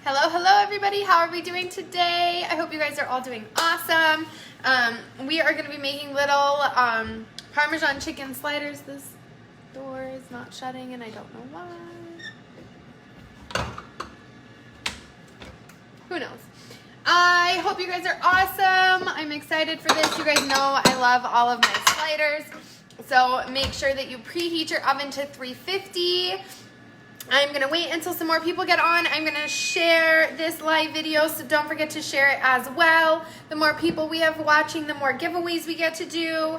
Hello, hello everybody. How are we doing today? I hope you guys are all doing awesome. We are going to be making little Parmesan chicken sliders. This door is not shutting and I don't know why. Who knows? I hope you guys are awesome. I'm excited for this. You guys know I love all of my sliders. So make sure that you preheat your oven to 350. I'm going to wait until some more people get on. I'm going to share this live video, so don't forget to share it as well. The more people we have watching, the more giveaways we get to do.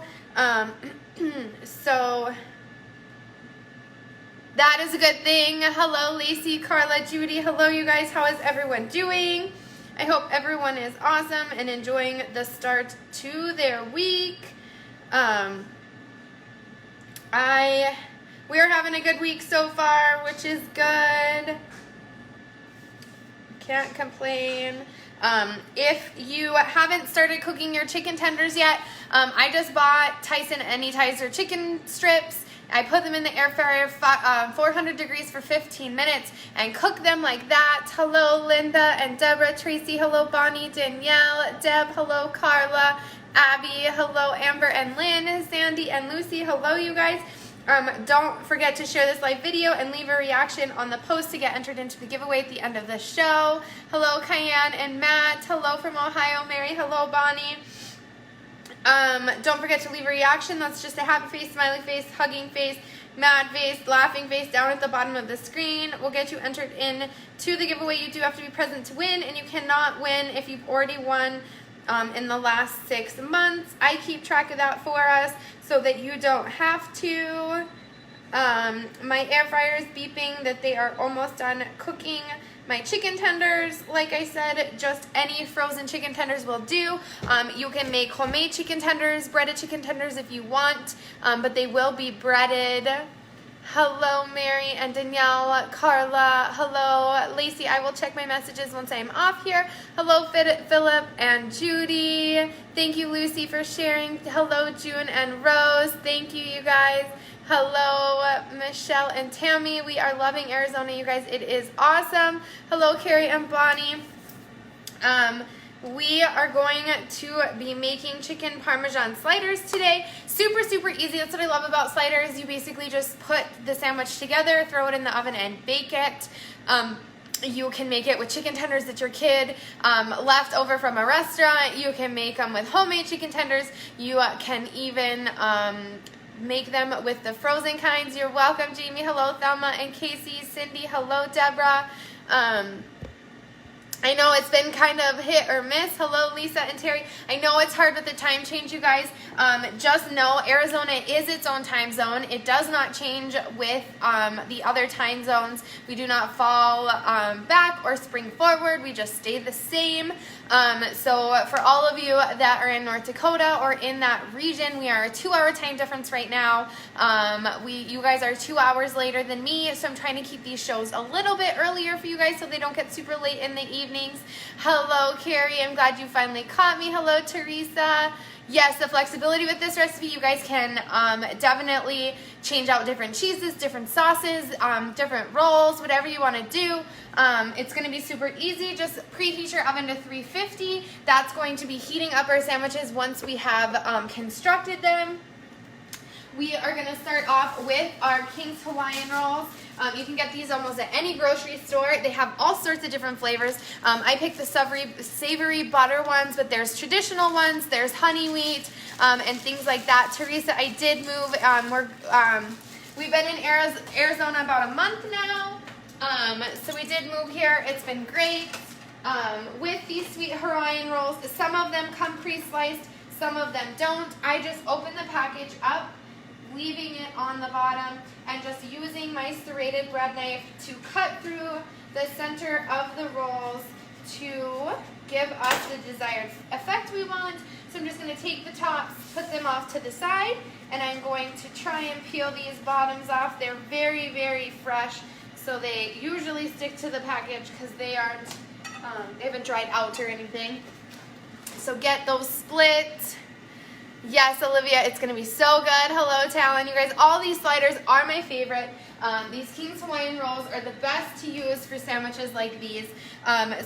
So that is a good thing. Hello, Lacey, Carla, Judy. Hello, you guys. How is everyone doing? I hope everyone is awesome and enjoying the start to their week. We're having a good week so far, which is good. Can't complain. If you haven't started cooking your chicken tenders yet, I just bought Tyson Anytizer chicken strips. I put them in the air fryer 400 degrees for 15 minutes and cook them like that. Hello, Linda and Deborah, Tracy. Hello, Bonnie, Danielle, Deb. Hello, Carla, Abby. Hello, Amber and Lynn, Sandy and Lucy. Hello, you guys. Don't forget to share this live video and leave a reaction on the post to get entered into the giveaway at the end of the show. Hello, Cayenne and Matt. Hello from Ohio, Mary. Hello, Bonnie. Don't forget to leave a reaction. That's just a happy face, smiley face, hugging face, mad face, laughing face down at the bottom of the screen. We'll get you entered in to the giveaway. You do have to be present to win, and you cannot win if you've already won in the last 6 months. I keep track of that for us so that you don't have to. My air fryer is beeping that they are almost done cooking my chicken tenders. Like I said, just any frozen chicken tenders will do. You can make homemade chicken tenders, breaded chicken tenders if you want, but they will be breaded. Hello, Mary and Danielle, Carla. Hello, Lacey. I will check my messages once I'm off here. Hello, Philip and Judy. Thank you, Lucy, for sharing. Hello, June and Rose. Thank you, you guys. Hello, Michelle and Tammy. We are loving Arizona, you guys. It is awesome. Hello, Carrie and Bonnie. We are going to be making chicken Parmesan sliders today. Super, super easy. That's what I love about sliders. You basically just put the sandwich together, throw it in the oven, and bake it. You can make it with chicken tenders that your kid left over from a restaurant. You can make them with homemade chicken tenders. You can even make them with the frozen kinds. You're welcome, Jamie. Hello, Thelma and Casey. Cindy. Hello, Deborah. I know it's been kind of hit or miss. Hello, Lisa and Terry. I know it's hard with the time change, you guys. Just know Arizona is its own time zone. It does not change with the other time zones. We do not fall back or spring forward. We just stay the same. So for all of you that are in North Dakota or in that region, we are a 2-hour time difference right now. You guys are 2 hours later than me, so I'm trying to keep these shows a little bit earlier for you guys so they don't get super late in the evenings. Hello, Carrie. I'm glad you finally caught me. Hello, Teresa. Yes, the flexibility with this recipe, you guys can definitely change out different cheeses, different sauces, different rolls, whatever you want to do. It's going to be super easy. Just preheat your oven to 350. That's going to be heating up our sandwiches once we have constructed them. We are going to start off with our Kings Hawaiian rolls. You can get these almost at any grocery store. They have all sorts of different flavors. I picked the savory butter ones, but there's traditional ones. There's honey wheat and things like that. Teresa, I did move. We've been in Arizona about a month now. So we did move here. It's been great. With these sweet Hawaiian rolls, some of them come pre-sliced, some of them don't. I just open the package up, leaving it on the bottom, and just using my serrated bread knife to cut through the center of the rolls to give us the desired effect we want. So I'm just going to take the tops, put them off to the side, and I'm going to try and peel these bottoms off. They're very, very fresh, so they usually stick to the package because they haven't dried out or anything. So get those split. Yes, Olivia, it's going to be so good. Hello, Talon. You guys, all these sliders are my favorite. These Kings Hawaiian rolls are the best to use for sandwiches like these.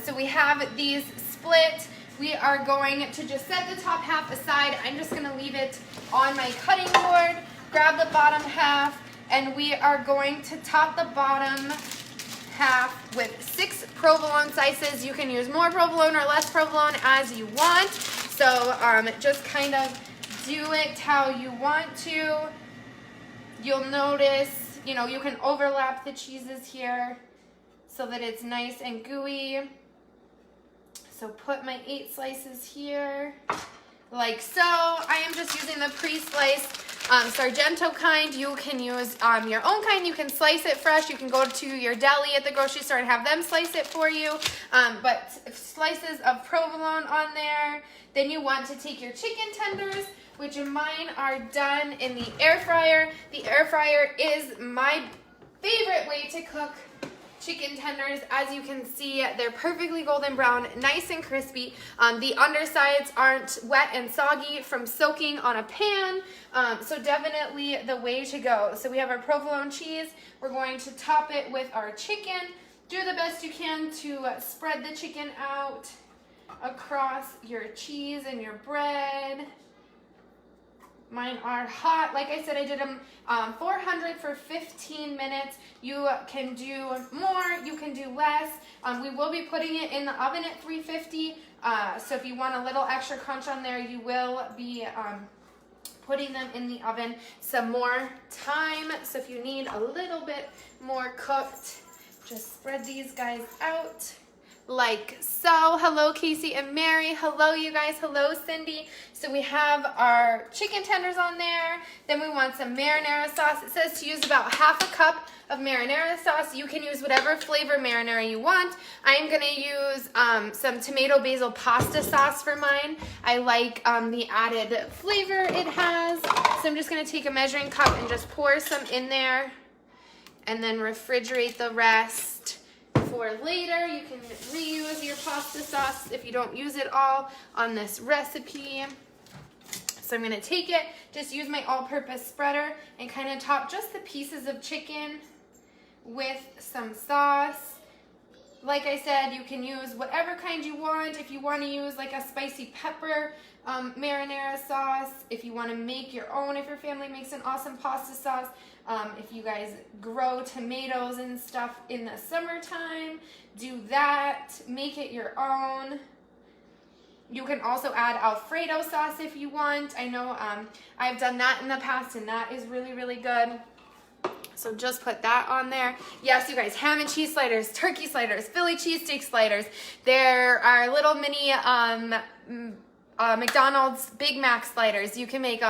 So we have these split. We are going to just set the top half aside. I'm just gonna leave it on my cutting board, grab the bottom half, and we are going to top the bottom half with 6 provolone slices. You can use more provolone or less provolone as you want. So just kind of do it how you want to. You'll notice, you know, you can overlap the cheeses here so that it's nice and gooey. So put my 8 slices here, like so. I am just using the pre-sliced Sargento kind. You can use your own kind. You can slice it fresh. You can go to your deli at the grocery store and have them slice it for you. But slices of provolone on there. Then you want to take your chicken tenders, which mine are done in the air fryer. The air fryer is my favorite way to cook chicken tenders. As you can see, they're perfectly golden brown, nice and crispy. The undersides aren't wet and soggy from soaking on a pan, so definitely the way to go. So we have our provolone cheese. We're going to top it with our chicken. Do the best you can to spread the chicken out across your cheese and your bread. Mine are hot. Like I said, I did them 400 for 15 minutes. You can do more, you can do less. We will be putting it in the oven at 350. So if you want a little extra crunch on there, you will be putting them in the oven some more time. So if you need a little bit more cooked, just spread these guys out like so. Hello, Casey and Mary. Hello, you guys. Hello, Cindy. So we have our chicken tenders on there. Then we want some marinara sauce. It says to use about half a cup of marinara sauce. You can use whatever flavor marinara you want. I'm going to use some tomato basil pasta sauce for mine. I like the added flavor it has. So I'm just going to take a measuring cup and just pour some in there and then refrigerate the rest for later. You can reuse your pasta sauce if you don't use it all on this recipe. So I'm going to take it, just use my all-purpose spreader and kind of top just the pieces of chicken with some sauce. Like I said, you can use whatever kind you want. If you want to use like a spicy pepper marinara sauce, if you want to make your own, if your family makes an awesome pasta sauce, if you guys grow tomatoes and stuff in the summertime, do that. Make it your own. You can also add Alfredo sauce if you want. I know I've done that in the past and that is really, really good. So just put that on there. Yes, you guys, ham and cheese sliders, turkey sliders, Philly cheesesteak sliders. There are little mini McDonald's Big Mac sliders. You can make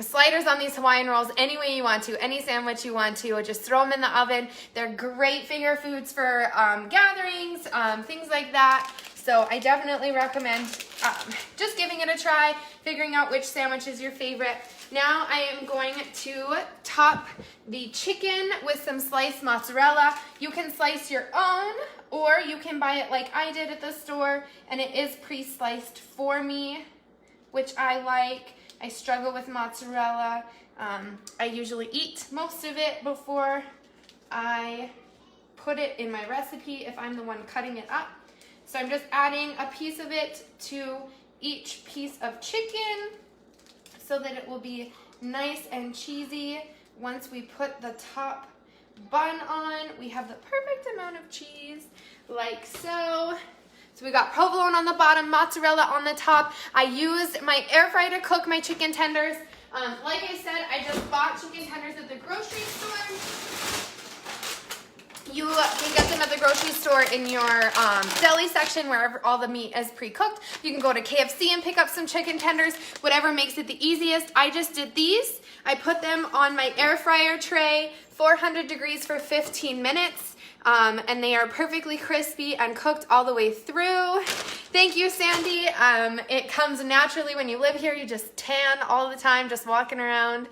sliders on these Hawaiian rolls any way you want to, any sandwich you want to. Just throw them in the oven. They're great finger foods for gatherings, things like that. So I definitely recommend just giving it a try, figuring out which sandwich is your favorite. Now I am going to top the chicken with some sliced mozzarella. You can slice your own, or you can buy it like I did at the store, and it is pre-sliced for me, which I like. I struggle with mozzarella. I usually eat most of it before I put it in my recipe if I'm the one cutting it up. So I'm just adding a piece of it to each piece of chicken so that it will be nice and cheesy. Once we put the top bun on, we have the perfect amount of cheese, like so. So we got provolone on the bottom, mozzarella on the top. I used my air fryer to cook my chicken tenders. Like I said, I just bought chicken tenders at the grocery store. You can get them at the grocery store in your deli section, wherever all the meat is pre-cooked. You can go to KFC and pick up some chicken tenders, whatever makes it the easiest. I just did these. I put them on my air fryer tray, 400 degrees for 15 minutes. And they are perfectly crispy and cooked all the way through. Thank you, Sandy. It comes naturally when you live here. You just tan all the time, just walking around.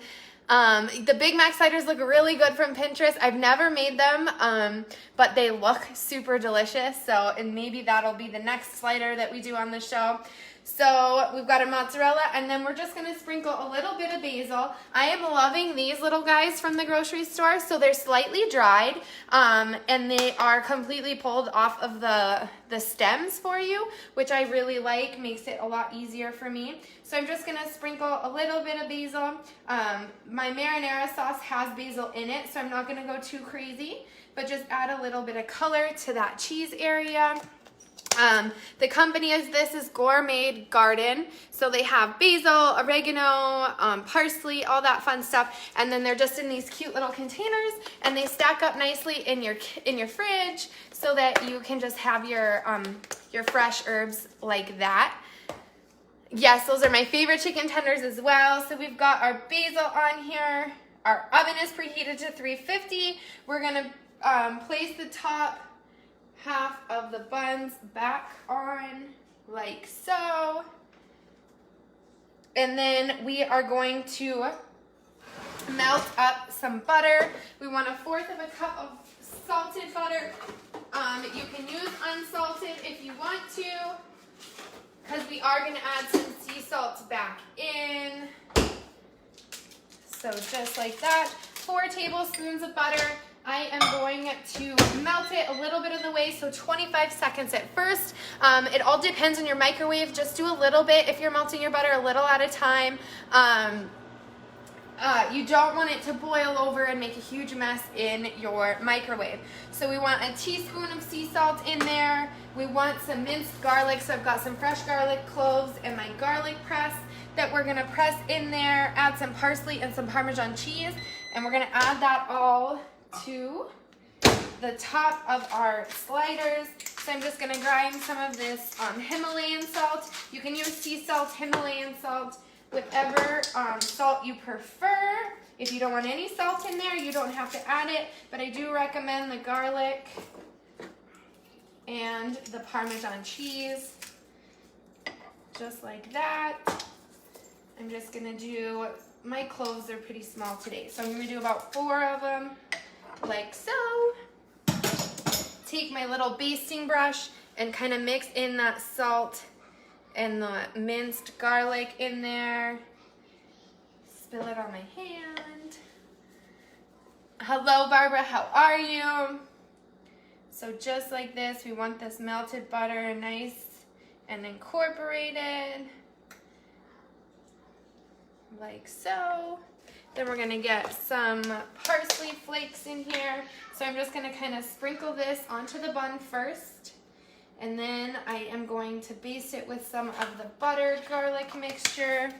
The Big Mac sliders look really good from Pinterest. I've never made them, but they look super delicious. So, and maybe that'll be the next slider that we do on the show. So we've got a mozzarella, and then we're just gonna sprinkle a little bit of basil. I am loving these little guys from the grocery store. So they're slightly dried, and they are completely pulled off of the stems for you, which I really like, makes it a lot easier for me. So I'm just gonna sprinkle a little bit of basil. My marinara sauce has basil in it, so I'm not gonna go too crazy, but just add a little bit of color to that cheese area. The company is Gourmet Garden. So they have basil, oregano, parsley, all that fun stuff. And then they're just in these cute little containers, and they stack up nicely in your fridge so that you can just have your fresh herbs like that. Yes, those are my favorite chicken tenders as well. So we've got our basil on here. Our oven is preheated to 350. We're gonna place the top half of the buns back on like so, and then we are going to melt up some butter. We want 1/4 of a cup of salted butter. You can use unsalted if you want to, because we are going to add some sea salt back in. So just like that, 4 tablespoons of butter. I am going to melt it a little bit of the way, so 25 seconds at first. It all depends on your microwave. Just do a little bit if you're melting your butter, a little at a time. You don't want it to boil over and make a huge mess in your microwave. So we want a teaspoon of sea salt in there. We want some minced garlic, so I've got some fresh garlic cloves and my garlic press that we're gonna press in there. Add some parsley and some Parmesan cheese, and we're gonna add that all to the top of our sliders. So I'm just gonna grind some of this Himalayan salt. You can use sea salt, Himalayan salt, whatever salt you prefer. If you don't want any salt in there, you don't have to add it, but I do recommend the garlic and the Parmesan cheese, just like that. I'm just gonna do, my cloves are pretty small today, so I'm gonna do about 4 of them, like so. Take my little basting brush and kind of mix in that salt and the minced garlic in there. Spill it on my hand. Hello, Barbara, how are you? So just like this, we want this melted butter nice and incorporated, like so. Then we're gonna get some parsley flakes in here. So I'm just gonna kind of sprinkle this onto the bun first. And then I am going to baste it with some of the butter garlic mixture.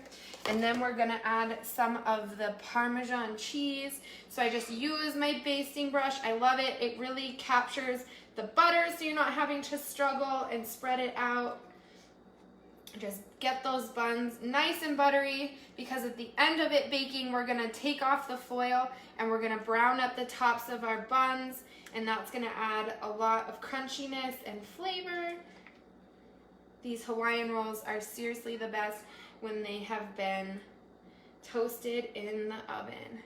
And then we're gonna add some of the Parmesan cheese. So I just use my basting brush. I love it. It really captures the butter so you're not having to struggle and spread it out. Just get those buns nice and buttery, because at the end of it baking, we're gonna take off the foil and we're gonna brown up the tops of our buns, and that's gonna add a lot of crunchiness and flavor. These Hawaiian rolls are seriously the best when they have been toasted in the oven.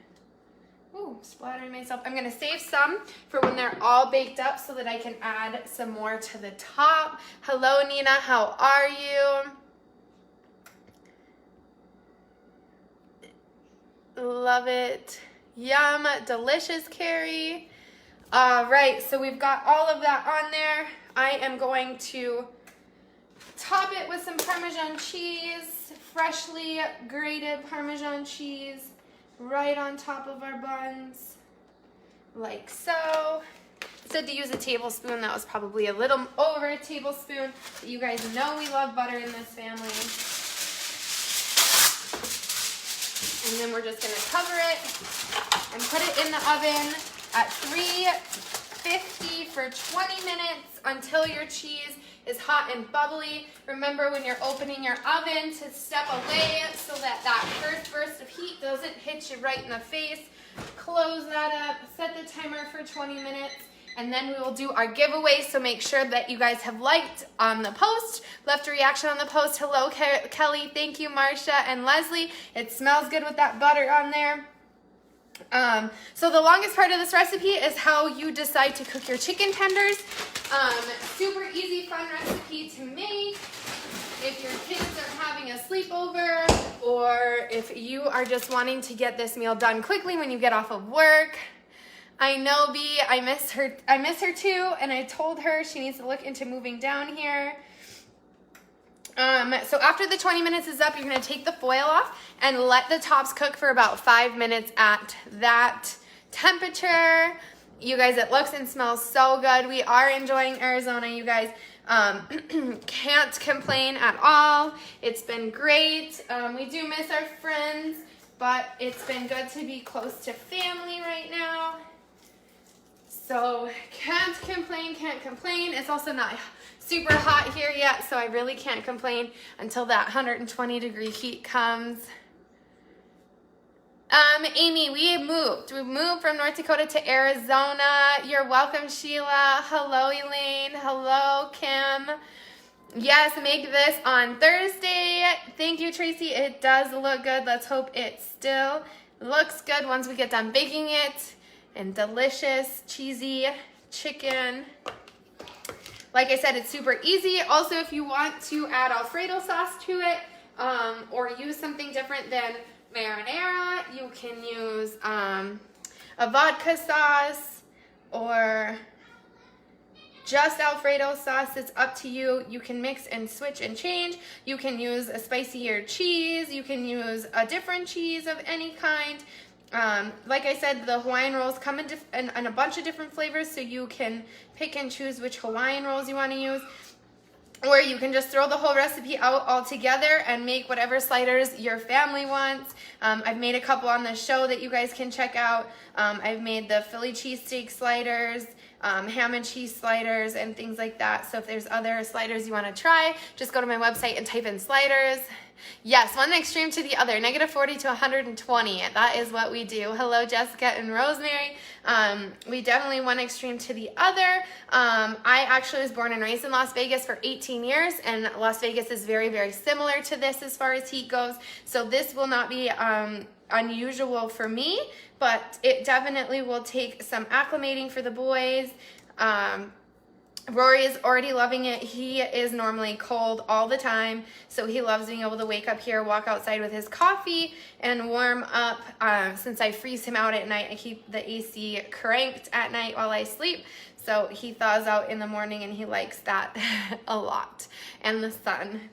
Ooh, splattering myself. I'm gonna save some for when they're all baked up so that I can add some more to the top. Hello, Nina, how are you? Love it. Yum, delicious, Carrie. All right, so we've got all of that on there. I am going to top it with some Parmesan cheese, freshly grated Parmesan cheese, right on top of our buns, like so. I said to use a tablespoon. That was probably a little over a tablespoon. But you guys know we love butter in this family. And then we're just gonna cover it and put it in the oven at 350 for 20 minutes until your cheese is hot and bubbly. Remember, when you're opening your oven, to step away so that that first burst of heat doesn't hit you right in the face. Close that up, set the timer for 20 minutes, and then we will do our giveaway. So make sure that you guys have liked on the post, left a reaction on the post. Hello, Kelly. Thank you, Marcia and Leslie. It smells good with that butter on there. So the longest part of this recipe is how you decide to cook your chicken tenders. super easy, fun recipe to make if your kids are having a sleepover, or if you are just wanting to get this meal done quickly when you get off of work. I know B, I miss her too, and I told her she needs to look into moving down here. So after the 20 minutes is up, you're gonna take the foil off and let the tops cook for about 5 minutes at that temperature. You guys, it looks and smells so good. We are enjoying Arizona, you guys. Can't complain at all. It's been great. We do miss our friends, but it's been good to be close to family right now. So can't complain, can't complain. It's also not super hot here yet, so I really can't complain until that 120-degree heat comes. Amy, we moved from North Dakota to Arizona. You're welcome, Sheila. Hello, Elaine. Hello, Kim. Yes, make this on Thursday. Thank you, Tracy. It does look good. Let's hope it still looks good once we get done baking it. And delicious, cheesy chicken. Like I said, it's super easy. Also, if you want to add Alfredo sauce to it, or use something different than marinara, you can use a vodka sauce or just Alfredo sauce. It's up to you. You can mix and switch and change. You can use a spicier cheese. You can use a different cheese of any kind. Like I said, the Hawaiian rolls come in a bunch of different flavors, so you can pick and choose which Hawaiian rolls you want to use. Or you can just throw the whole recipe out all together and make whatever sliders your family wants. I've made a couple on the show that you guys can check out. I've made the Philly cheesesteak sliders, ham and cheese sliders, and things like that. So if there's other sliders you want to try, just go to my website and type in sliders. Yes, one extreme to the other, -40 to 120. That is what we do. Hello, Jessica and Rosemary. We definitely one extreme to the other. I actually was born and raised in Las Vegas for 18 years, and Las Vegas is very, very similar to this as far as heat goes. So this will not be unusual for me, but it definitely will take some acclimating for the boys. Rory is already loving it. He is normally cold all the time, so he loves being able to wake up here, walk outside with his coffee, and warm up. Since I freeze him out at night, I keep the AC cranked at night while I sleep, so he thaws out in the morning, and he likes that a lot. And the sun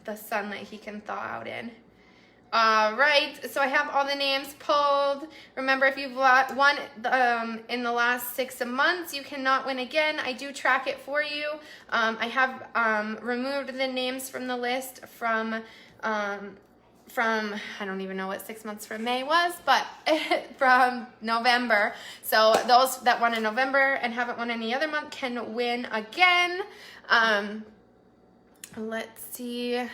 that he can thaw out in. All right, so I have all the names pulled. Remember, if you've won in the last 6 months, you cannot win again. I do track it for you. I have removed the names from the list from I don't even know what 6 months from May was, but from November. So those that won in November and haven't won any other month can win again. Let's see.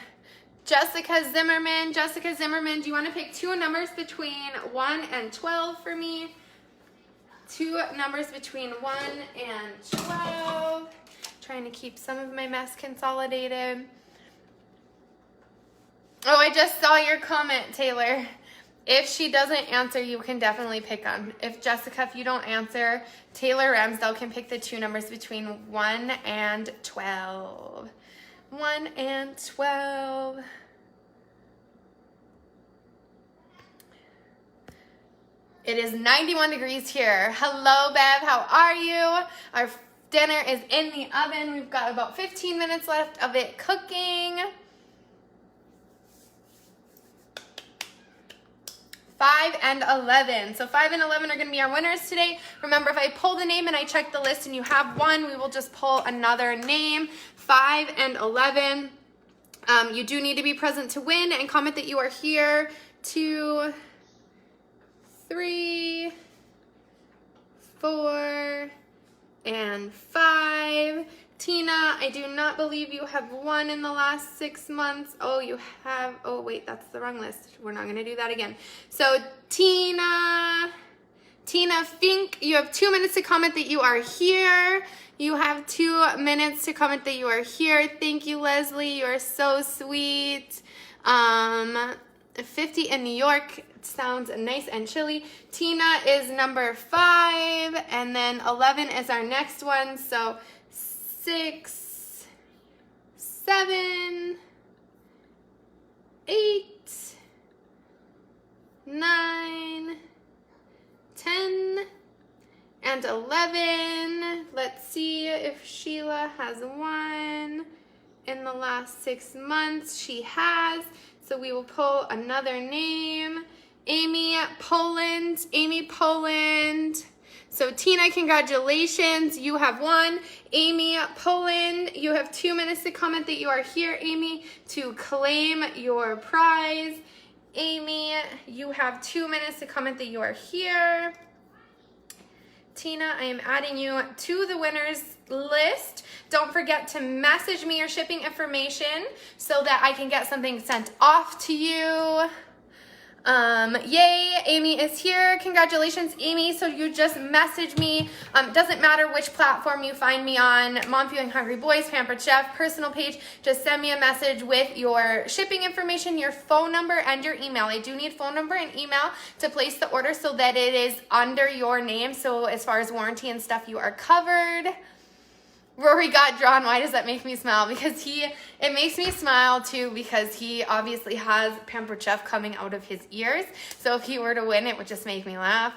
Jessica Zimmerman, do you want to pick 2 numbers between 1 and 12 for me? 2 numbers between 1 and 12. Trying to keep some of my mess consolidated. Oh, I just saw your comment, Taylor. If she doesn't answer, you can definitely pick on. If you don't answer, Taylor Ramsdell can pick the 2 numbers between 1 and 12. 1 and 12. It is 91 degrees here. Hello, Bev. How are you? Our dinner is in the oven. We've got about 15 minutes left of it cooking. 5 and 11. So 5 and 11 are going to be our winners today. Remember, if I pull the name and I check the list and you have one, we will just pull another name. 5 and 11. You do need to be present to win and comment that you are here. 2, 3, 4, and 5. Tina, I do not believe you have won in the last 6 months. Oh, you have. Oh, wait, that's the wrong list. We're not going to do that again. So, Tina Fink, you have 2 minutes to comment that you are here. You have 2 minutes to comment that you are here. Thank you, Leslie. You are so sweet. 50 in New York sounds nice and chilly. Tina is number 5, and then 11 is our next one. So 6, 11. Let's see if Sheila has one. In the last 6 months, she has. So we will pull another name. Amy Poland. Amy Poland. So Tina, congratulations. You have won. Amy Poland, you have 2 minutes to comment that you are here, Amy, to claim your prize. Amy, you have 2 minutes to comment that you are here. Tina, I am adding you to the winners list. Don't forget to message me your shipping information so that I can get something sent off to you. Yay, Amy is here. Congratulations, Amy. So you just message me. Doesn't matter which platform you find me on, Mom Fueling Hungry Boys, Pampered Chef, personal page. Just send me a message with your shipping information, your phone number, and your email. I do need phone number and email to place the order so that it is under your name. So as far as warranty and stuff, you are covered. Rory got drawn. Why does that make me smile? Because it makes me smile too because he obviously has Pampered Chef coming out of his ears. So if he were to win, it would just make me laugh.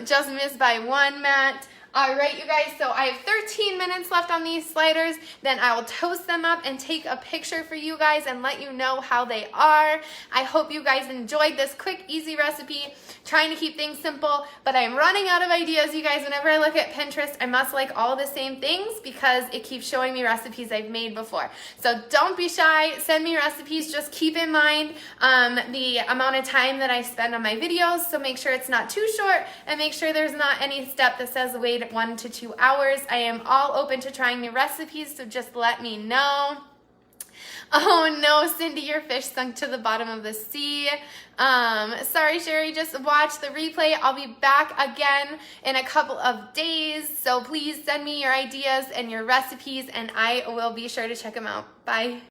Just missed by 1, Matt. All right, you guys, so I have 13 minutes left on these sliders. Then I will toast them up and take a picture for you guys and let you know how they are. I hope you guys enjoyed this quick, easy recipe. Trying to keep things simple, but I'm running out of ideas, you guys. Whenever I look at Pinterest, I must like all the same things because it keeps showing me recipes I've made before. So don't be shy, send me recipes. Just keep in mind the amount of time that I spend on my videos, so make sure it's not too short and make sure there's not any step that says wait 1 to 2 hours. I am all open to trying new recipes, so just let me know. Oh no, Cindy, your fish sunk to the bottom of the sea. Sorry, Sherry, just watch the replay. I'll be back again in a couple of days. So please send me your ideas and your recipes and I will be sure to check them out. Bye.